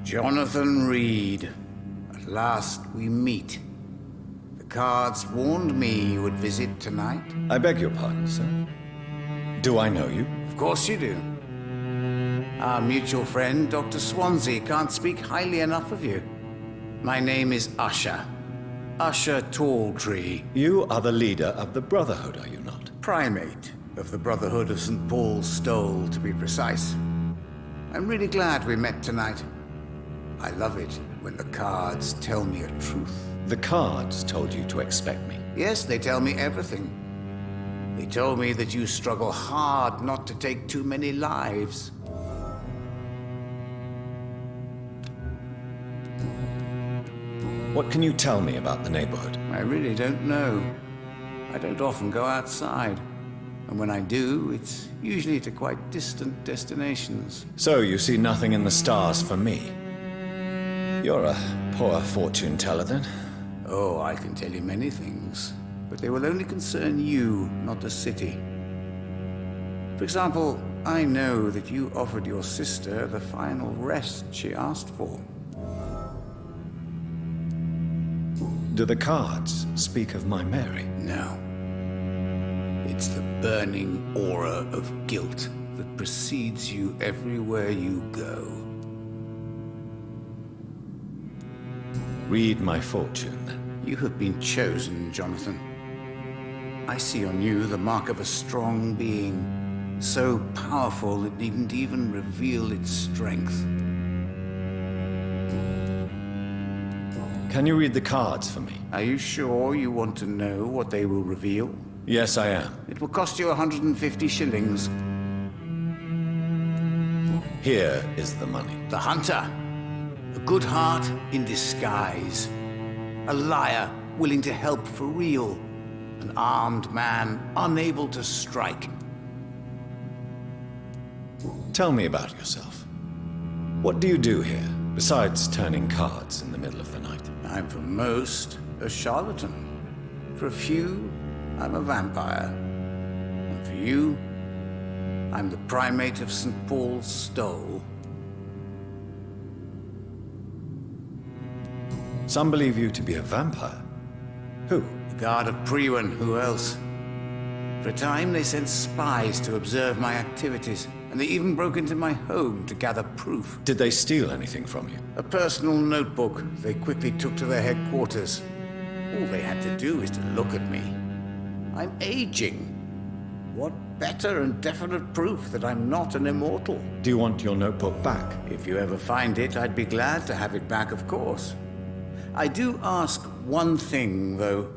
Jonathan Reid. At last we meet. The cards warned me you would visit tonight. I beg your pardon, sir. Do I know you? Of course you do. Our mutual friend, Dr. Swansea, can't speak highly enough of you. My name is Usher. Usher Talltree. You are the leader of the Brotherhood, are you not? Primate of the Brotherhood of St. Paul's Stole, to be precise. I'm really glad we met tonight. I love it when the cards tell me a truth. The cards told you to expect me. Yes, they tell me everything. They told me that you struggle hard not to take too many lives. What can you tell me about the neighborhood? I really don't know. I don't often go outside. And when I do, it's usually to quite distant destinations. So you see nothing in the stars for me? You're a poor fortune teller, then? Oh, I can tell you many things, but they will only concern you, not the city. For example, I know that you offered your sister the final rest she asked for. Do the cards speak of my Mary? No. It's the burning aura of guilt that precedes you everywhere you go. Read my fortune, then. You have been chosen, Jonathan. I see on you the mark of a strong being, so powerful it needn't even reveal its strength. Can you read the cards for me? Are you sure you want to know what they will reveal? Yes, I am. It will cost you 150 shillings. Here is the money. The hunter. A good heart in disguise. A liar willing to help for real. An armed man unable to strike. Tell me about yourself. What do you do here, besides turning cards in the middle of the night? I'm for most a charlatan. For a few, I'm a vampire. And for you, I'm the primate of St. Paul's Stole. Some believe you to be a vampire. Who? The guard of Priwen, who else? For a time, they sent spies to observe my activities, and they even broke into my home to gather proof. Did they steal anything from you? A personal notebook they quickly took to their headquarters. All they had to do is to look at me. I'm aging. What better and definite proof that I'm not an immortal? Do you want your notebook back? If you ever find it, I'd be glad to have it back, of course. I do ask one thing, though.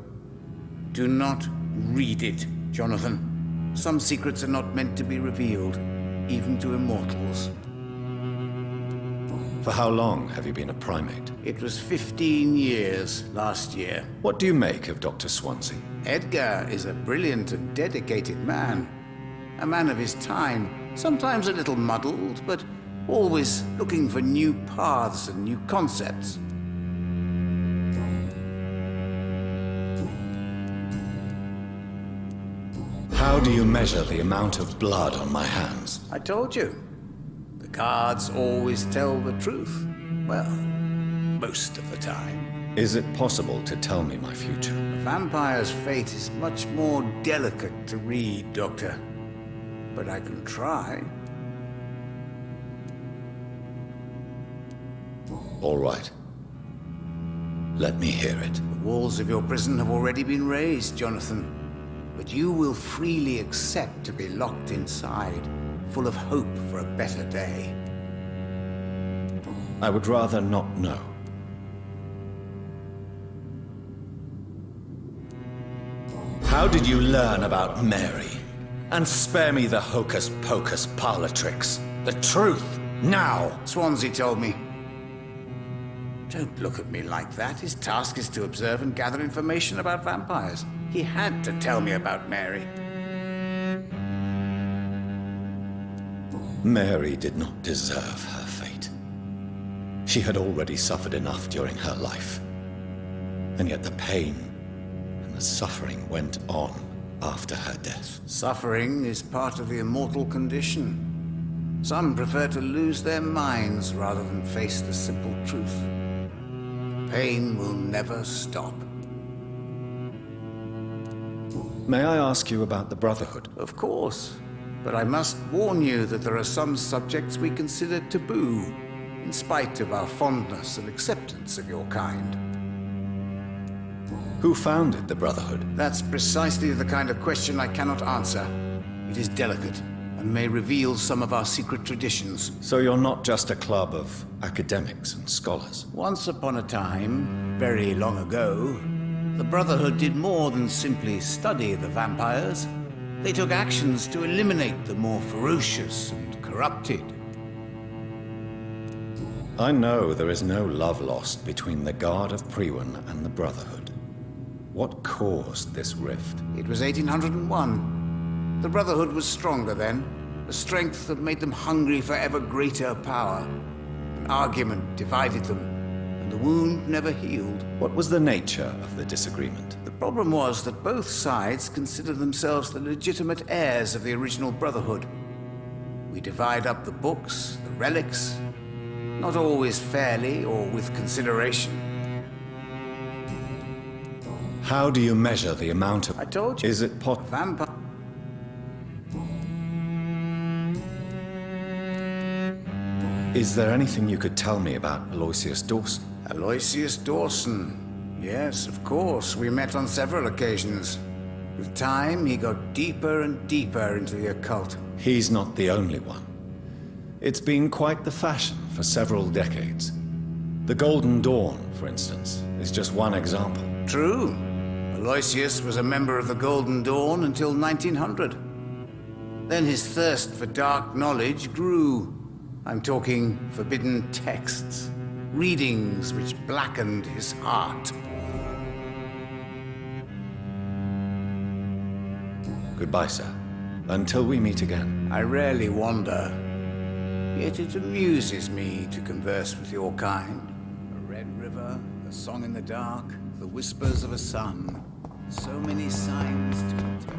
Do not read it, Jonathan. Some secrets are not meant to be revealed, even to immortals. For how long have you been a primate? It was 15 years last year. What do you make of Dr. Swansea? Edgar is a brilliant and dedicated man. A man of his time, sometimes a little muddled, but always looking for new paths and new concepts. How do you measure the amount of blood on my hands? I told you. The cards always tell the truth. Well, most of the time. Is it possible to tell me my future? A vampire's fate is much more delicate to read, Doctor. But I can try. All right. Let me hear it. The walls of your prison have already been raised, Jonathan. But you will freely accept to be locked inside, full of hope for a better day. I would rather not know. How did you learn about Mary? And spare me the hocus-pocus parlor tricks. The truth, now! Swansea told me. Don't look at me like that. His task is to observe and gather information about vampires. He had to tell me about Mary. Mary did not deserve her fate. She had already suffered enough during her life. And yet the pain and the suffering went on after her death. Suffering is part of the immortal condition. Some prefer to lose their minds rather than face the simple truth. Pain will never stop. May I ask you about the Brotherhood? Of course, but I must warn you that there are some subjects we consider taboo, in spite of our fondness and acceptance of your kind. Who founded the Brotherhood? That's precisely the kind of question I cannot answer. It is delicate and may reveal some of our secret traditions. So you're not just a club of academics and scholars? Once upon a time, very long ago, the Brotherhood did more than simply study the vampires. They took actions to eliminate the more ferocious and corrupted. I know there is no love lost between the Guard of Priwen and the Brotherhood. What caused this rift? It was 1801. The Brotherhood was stronger then, a strength that made them hungry for ever greater power. An argument divided them, and the wound never healed. What was the nature of the disagreement? The problem was that both sides considered themselves the legitimate heirs of the original Brotherhood. We divide up the books, the relics, not always fairly or with consideration. How do you measure the amount of... I told you. Is it Vampire... Is there anything you could tell me about Aloysius Dawson? Aloysius Dawson. Yes, of course. We met on several occasions. With time, he got deeper and deeper into the occult. He's not the only one. It's been quite the fashion for several decades. The Golden Dawn, for instance, is just one example. True. Aloysius was a member of the Golden Dawn until 1900. Then his thirst for dark knowledge grew. I'm talking forbidden texts, readings which blackened his heart. Goodbye, sir. Until we meet again. I rarely wander, yet it amuses me to converse with your kind. A red river, a song in the dark, the whispers of a sun. So many signs to tell.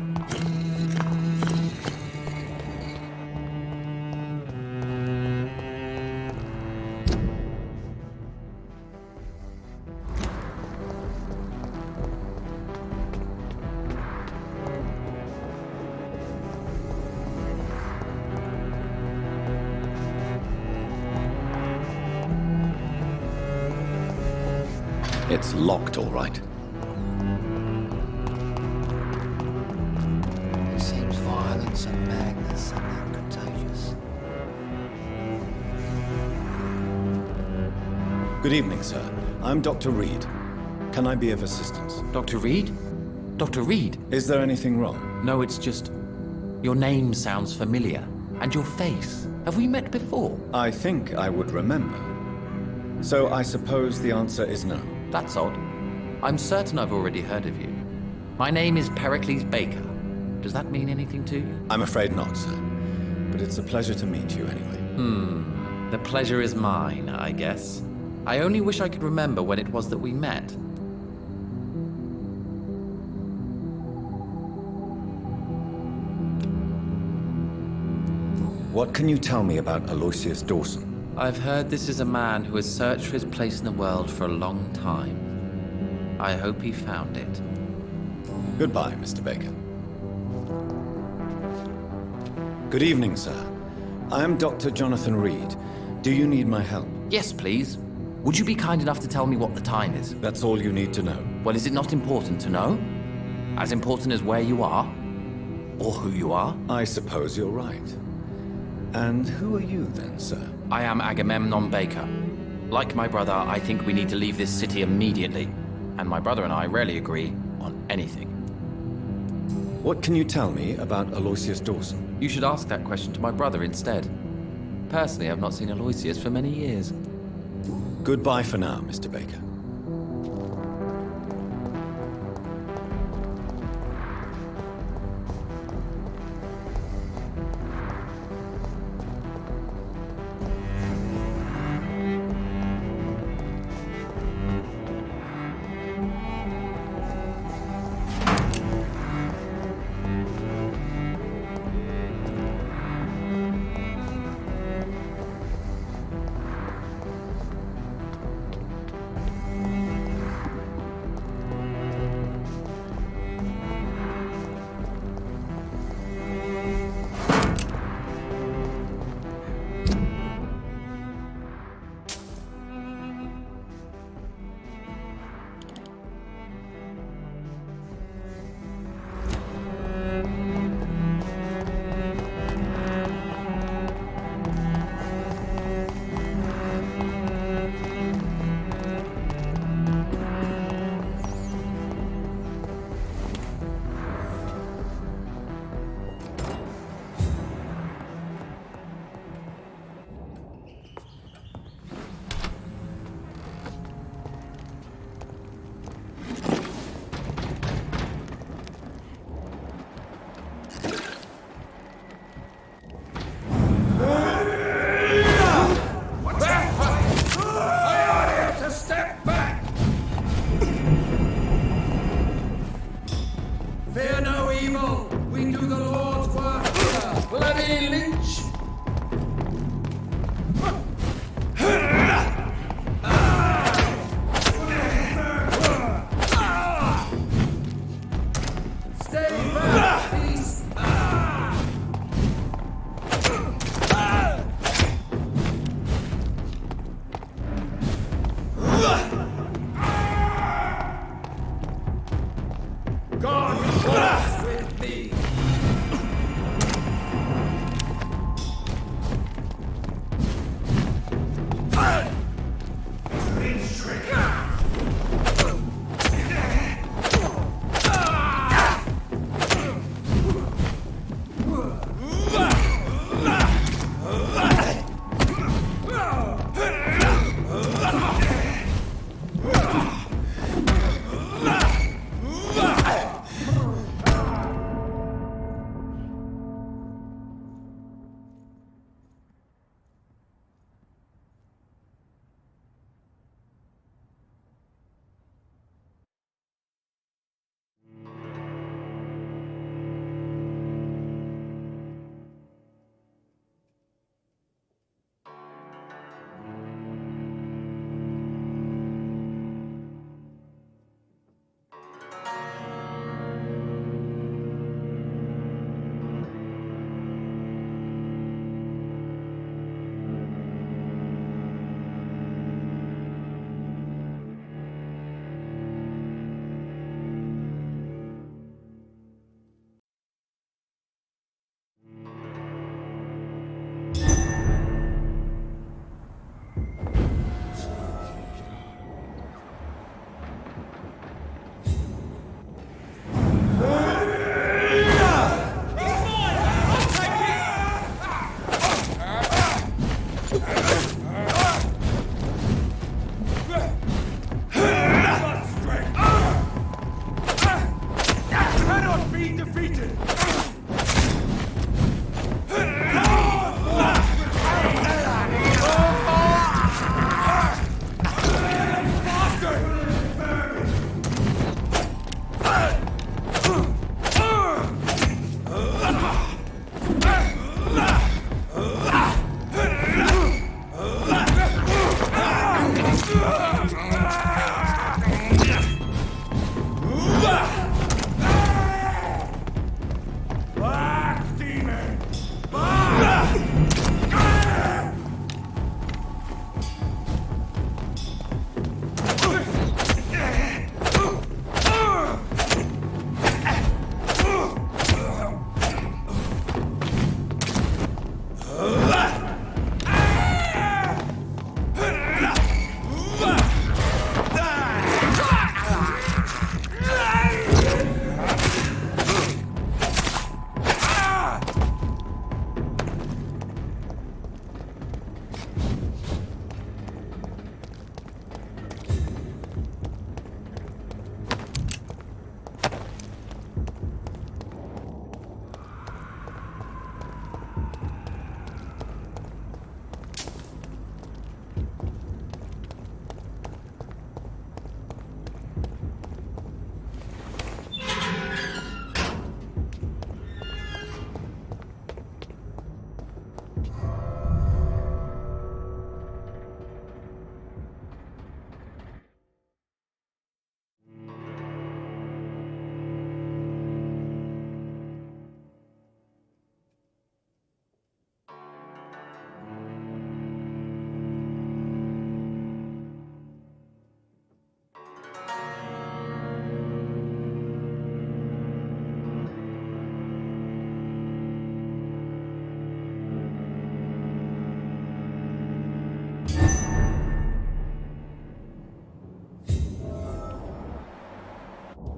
It's locked, all right. It seems violence and madness are now contagious. Good evening, sir. I'm Dr. Reid. Can I be of assistance? Dr. Reid? Dr. Reid? Is there anything wrong? No, it's just... Your name sounds familiar. And your face. Have we met before? I think I would remember. So I suppose the answer is no. That's odd. I'm certain I've already heard of you. My name is Pericles Baker. Does that mean anything to you? I'm afraid not, sir. But it's a pleasure to meet you anyway. The pleasure is mine, I guess. I only wish I could remember when it was that we met. What can you tell me about Aloysius Dawson? I've heard this is a man who has searched for his place in the world for a long time. I hope he found it. Goodbye, Mr. Baker. Good evening, sir. I am Dr. Jonathan Reid. Do you need my help? Yes, please. Would you be kind enough to tell me what the time is? That's all you need to know. Well, is it not important to know? As important as where you are? Or who you are? I suppose you're right. And who are you then, sir? I am Agamemnon Baker. Like my brother, I think we need to leave this city immediately. And my brother and I rarely agree on anything. What can you tell me about Aloysius Dawson? You should ask that question to my brother instead. Personally, I've not seen Aloysius for many years. Goodbye for now, Mr. Baker.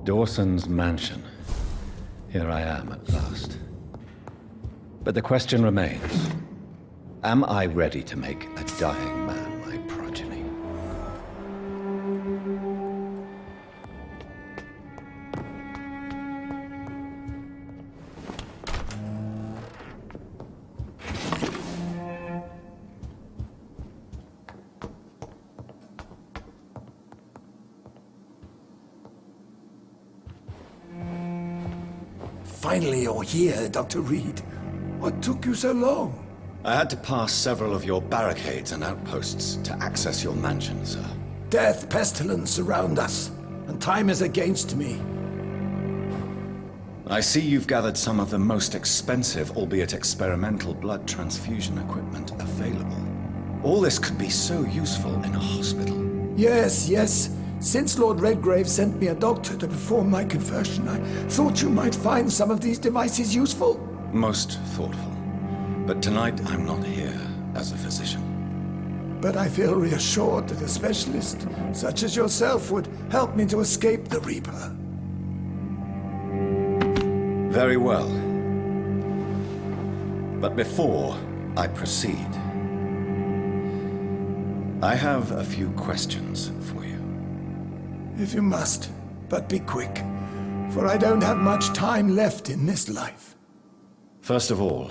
Dawson's mansion. Here I am at last. But the question remains, am I ready to make a dying man my progeny? Finally, you're here, Dr. Reid. What took you so long? I had to pass several of your barricades and outposts to access your mansion, sir. Death, pestilence surround us, and time is against me. I see you've gathered some of the most expensive, albeit experimental, blood transfusion equipment available. All this could be so useful in a hospital. Yes, yes. Since Lord Redgrave sent me a doctor to perform my conversion, I thought you might find some of these devices useful. Most thoughtful. But tonight I'm not here as a physician. But I feel reassured that a specialist such as yourself would help me to escape the Reaper. Very well. But before I proceed, I have a few questions for you. If you must, but be quick, for I don't have much time left in this life. First of all,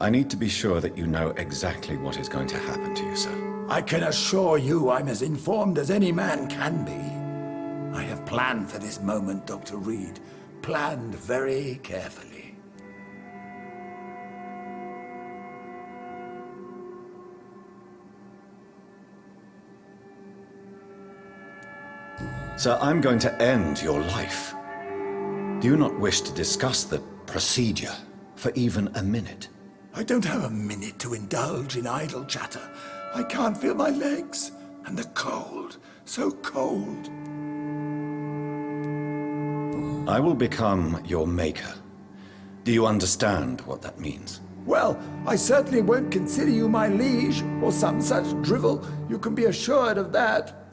I need to be sure that you know exactly what is going to happen to you, sir. I can assure you I'm as informed as any man can be. I have planned for this moment, Dr. Reid. Planned very carefully. Sir, I'm going to end your life. Do you not wish to discuss the procedure for even a minute? I don't have a minute to indulge in idle chatter. I can't feel my legs. And the cold. So cold. I will become your maker. Do you understand what that means? Well, I certainly won't consider you my liege, or some such drivel. You can be assured of that.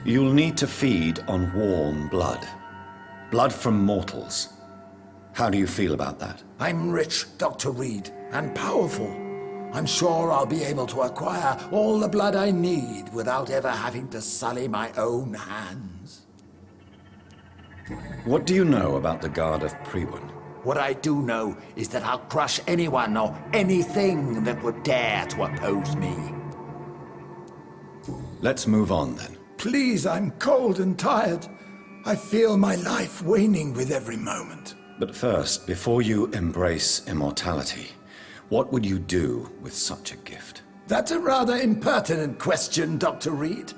You'll need to feed on warm blood. Blood from mortals. How do you feel about that? I'm rich, Dr. Reid, and powerful. I'm sure I'll be able to acquire all the blood I need without ever having to sully my own hands. What do you know about the Guard of Priwen? What I do know is that I'll crush anyone or anything that would dare to oppose me. Let's move on then. Please, I'm cold and tired. I feel my life waning with every moment. But first, before you embrace immortality, what would you do with such a gift? That's a rather impertinent question, Dr. Reid,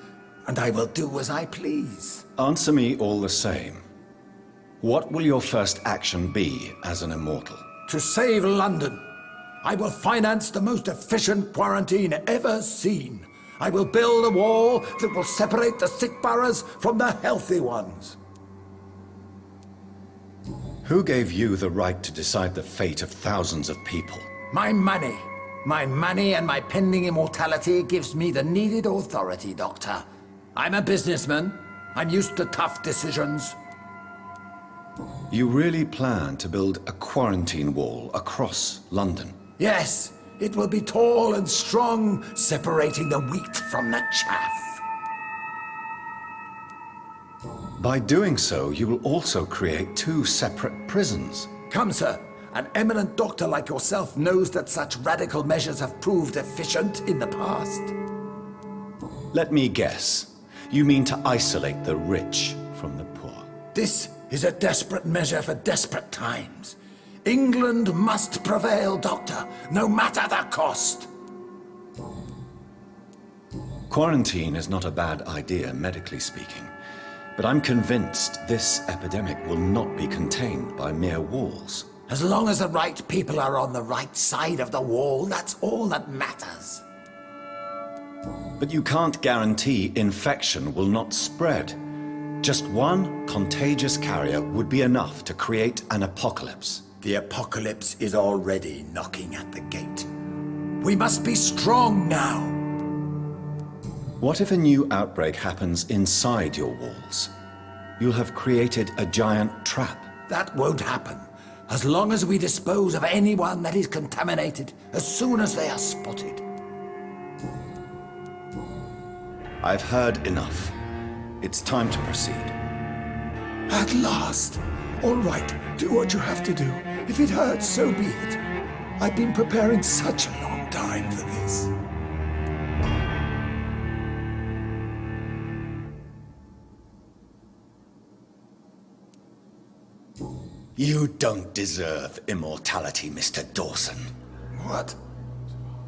and I will do as I please. Answer me all the same. What will your first action be as an immortal? To save London, I will finance the most efficient quarantine ever seen. I will build a wall that will separate the sick boroughs from the healthy ones. Who gave you the right to decide the fate of thousands of people? My money. My money and my pending immortality gives me the needed authority, Doctor. I'm a businessman. I'm used to tough decisions. You really plan to build a quarantine wall across London? Yes, it will be tall and strong, separating the wheat from the chaff. By doing so, you will also create two separate prisons. Come, sir. An eminent doctor like yourself knows that such radical measures have proved efficient in the past. Let me guess. You mean to isolate the rich from the poor? This is a desperate measure for desperate times. England must prevail, Doctor, no matter the cost. Quarantine is not a bad idea, medically speaking. But I'm convinced this epidemic will not be contained by mere walls. As long as the right people are on the right side of the wall, that's all that matters. But you can't guarantee infection will not spread. Just one contagious carrier would be enough to create an apocalypse. The apocalypse is already knocking at the gate. We must be strong now. What if a new outbreak happens inside your walls? You'll have created a giant trap. That won't happen. As long as we dispose of anyone that is contaminated as soon as they are spotted. I've heard enough. It's time to proceed. At last. All right, do what you have to do. If it hurts, so be it. I've been preparing such a long time for this. You don't deserve immortality, Mr. Dawson. What?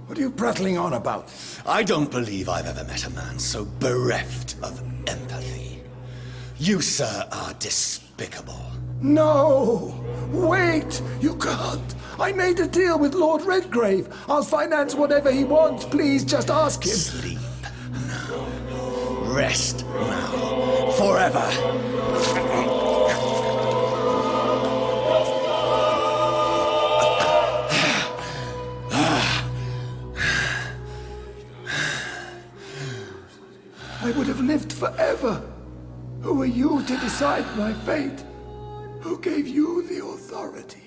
What are you prattling on about? I don't believe I've ever met a man so bereft of empathy. You, sir, are despicable. No! Wait! You can't! I made a deal with Lord Redgrave. I'll finance whatever he wants. Please, just ask him. Sleep now. Rest now. Forever. I would have lived forever. Who are you to decide my fate? Who gave you the authority?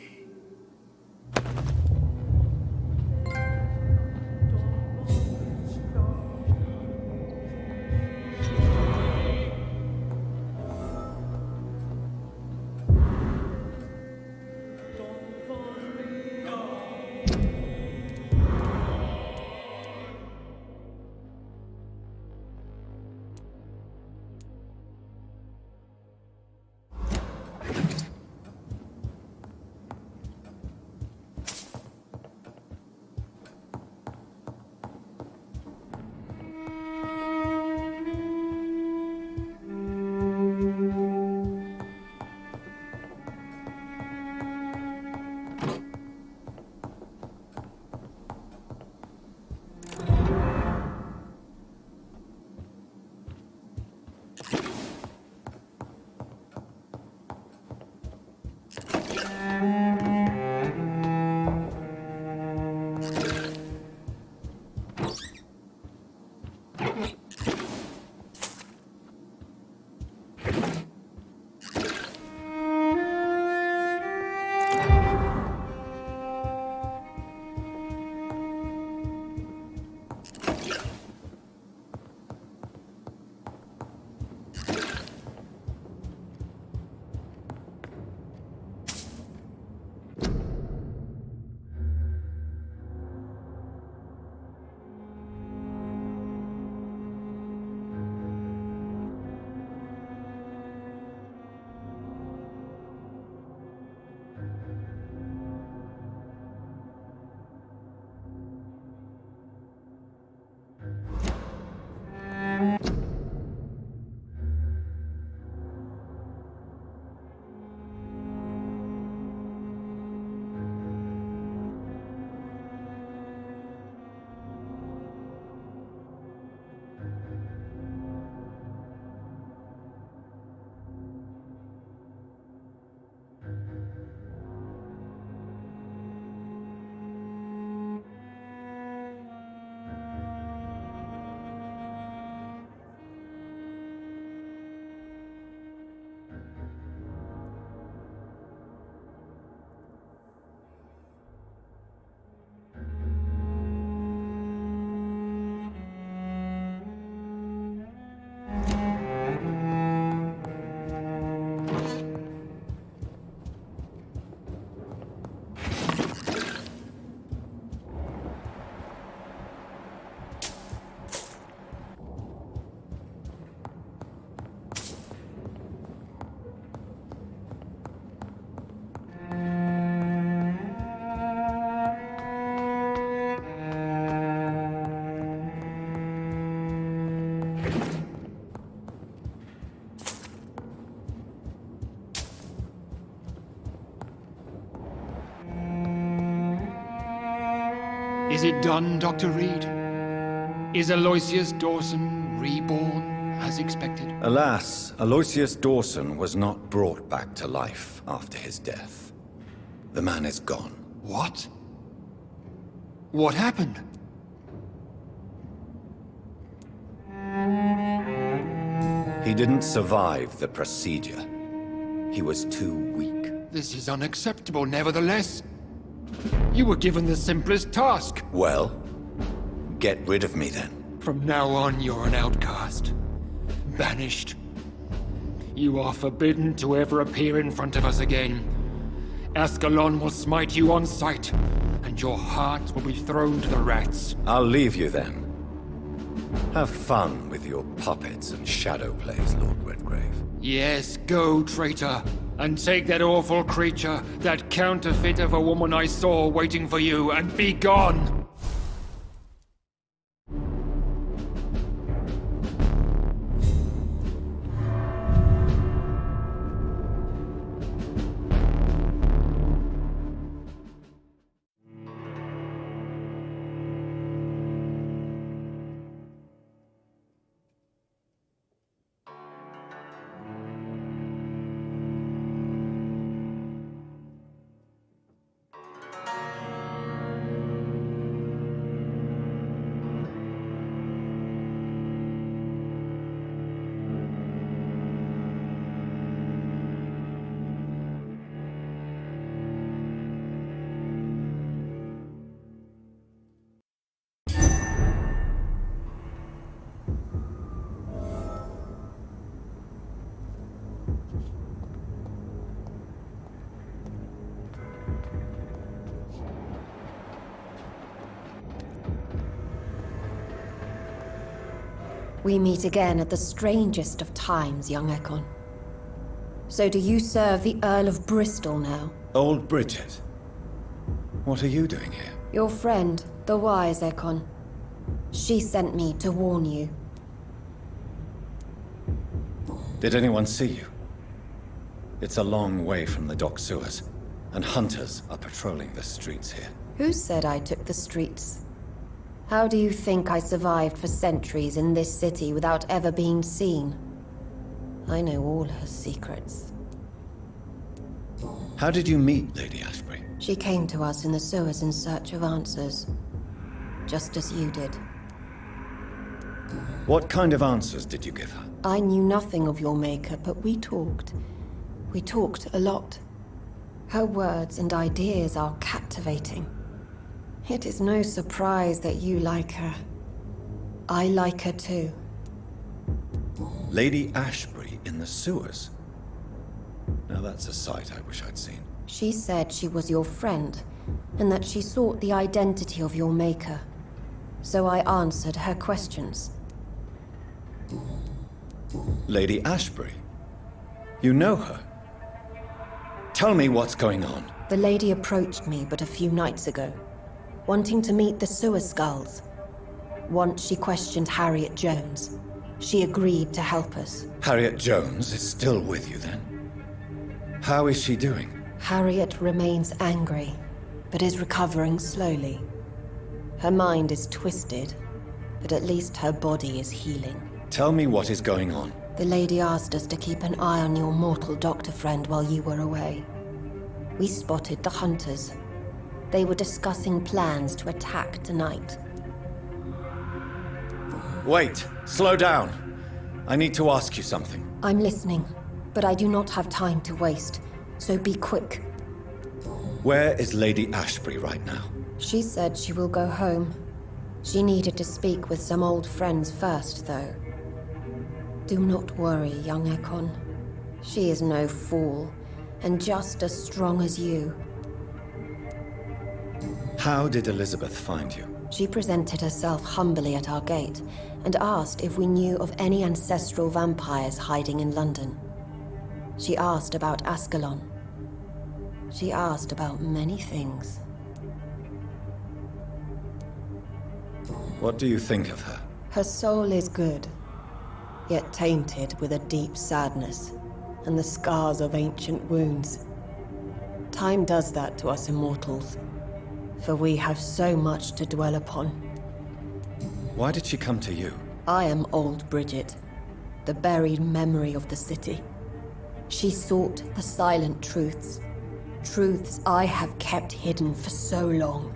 Is it done, Dr. Reid? Is Aloysius Dawson reborn as expected? Alas, Aloysius Dawson was not brought back to life after his death. The man is gone. What? What happened? He didn't survive the procedure. He was too weak. This is unacceptable, nevertheless. You were given the simplest task. Well, get rid of me then. From now on, you're an outcast. Banished. You are forbidden to ever appear in front of us again. Ascalon will smite you on sight, and your heart will be thrown to the rats. I'll leave you then. Have fun with your puppets and shadow plays, Lord Redgrave. Yes, go, traitor. And take that awful creature, that counterfeit of a woman I saw waiting for you, and be gone! We meet again at the strangest of times, young Ekon. So do you serve the Earl of Bristol now? Old Bridget. What are you doing here? Your friend, the wise Ekon. She sent me to warn you. Did anyone see you? It's a long way from the dock sewers, and hunters are patrolling the streets here. Who said I took the streets? How do you think I survived for centuries in this city without ever being seen? I know all her secrets. How did you meet Lady Ashbury? She came to us in the sewers in search of answers. Just as you did. What kind of answers did you give her? I knew nothing of your maker, but we talked. We talked a lot. Her words and ideas are captivating. It is no surprise that you like her. I like her too. Lady Ashbury in the sewers? Now that's a sight I wish I'd seen. She said she was your friend, and that she sought the identity of your maker. So I answered her questions. Lady Ashbury? You know her? Tell me what's going on. The lady approached me but a few nights ago, wanting to meet the sewer skals. Once she questioned Harriet Jones. She agreed to help us. Harriet Jones is still with you then? How is she doing? Harriet remains angry, but is recovering slowly. Her mind is twisted, but at least her body is healing. Tell me what is going on. The lady asked us to keep an eye on your mortal doctor friend while you were away. We spotted the hunters. They were discussing plans to attack tonight. Wait, slow down. I need to ask you something. I'm listening, but I do not have time to waste, so be quick. Where is Lady Ashbury right now? She said she will go home. She needed to speak with some old friends first, though. Do not worry, young Ekon. She is no fool, and just as strong as you. How did Elizabeth find you? She presented herself humbly at our gate, and asked if we knew of any ancestral vampires hiding in London. She asked about Ascalon. She asked about many things. What do you think of her? Her soul is good, yet tainted with a deep sadness, and the scars of ancient wounds. Time does that to us immortals, for we have so much to dwell upon. Why did she come to you? I am old Bridget, the buried memory of the city. She sought the silent truths, truths I have kept hidden for so long.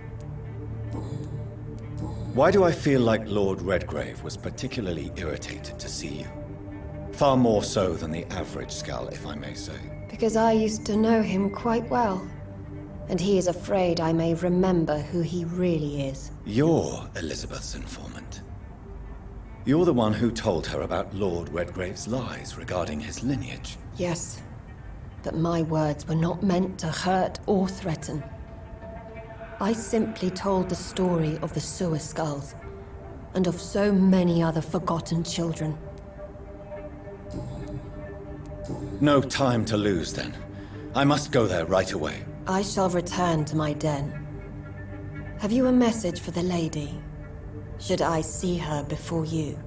Why do I feel like Lord Redgrave was particularly irritated to see you? Far more so than the average skal, if I may say. Because I used to know him quite well, and he is afraid I may remember who he really is. You're Elizabeth's informant. You're the one who told her about Lord Redgrave's lies regarding his lineage. Yes, but my words were not meant to hurt or threaten. I simply told the story of the sewer skals, and of so many other forgotten children. No time to lose, then. I must go there right away. I shall return to my den. Have you a message for the lady? Should I see her before you?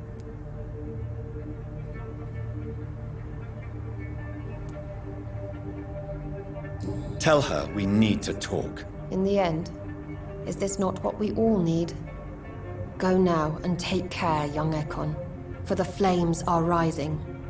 Tell her we need to talk. In the end, is this not what we all need? Go now and take care, young Ekon, for the flames are rising.